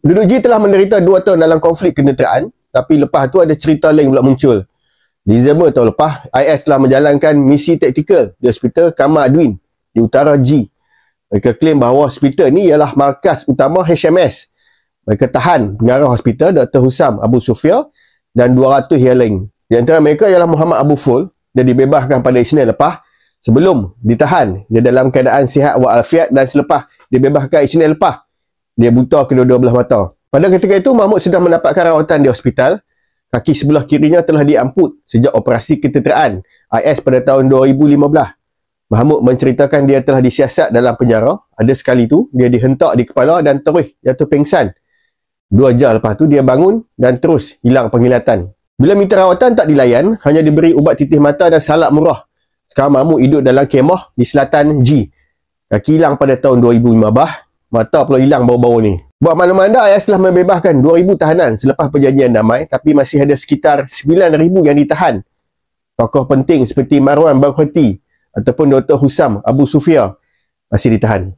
Penduduk G telah menderita 2 tahun dalam konflik kenderaan, tapi lepas tu ada cerita lain pula muncul. Disember tahun lepas, IS telah menjalankan misi taktikal di Hospital Qamar Adwin di utara G. Mereka klaim bahawa hospital ni ialah markas utama HMS. Mereka tahan pengarah hospital Dr. Hussam Abu Sufia dan 200 yang lain. Di antara mereka ialah Muhammad Abu Ful. Dia dibebaskan pada Isnin lepas. Sebelum ditahan, dia dalam keadaan sihat walafiat, dan selepas dibebaskan Isnin lepas, dia buta kedua-dua belah mata. Pada ketika itu, Mahmud sedang mendapatkan rawatan di hospital. Kaki sebelah kirinya telah diamput sejak operasi ketenteraan IS pada tahun 2015. Mahmud menceritakan dia telah disiasat dalam penjara. Ada sekali tu, dia dihentak di kepala dan terus jatuh pingsan. 2 jam lepas tu, dia bangun dan terus hilang penglihatan. Bila minta rawatan tak dilayan, hanya diberi ubat titih mata dan salak murah. Sekarang Mahmud hidup dalam kemah di selatan G. Kaki hilang pada tahun 2015. Mata pula hilang baru-baru ni. Buat mana-mana, IS telah membebaskan 2,000 tahanan selepas perjanjian damai, tapi masih ada sekitar 9,000 yang ditahan. Tokoh penting seperti Marwan Barghouti ataupun Dr. Hussam Abu Sufia masih ditahan.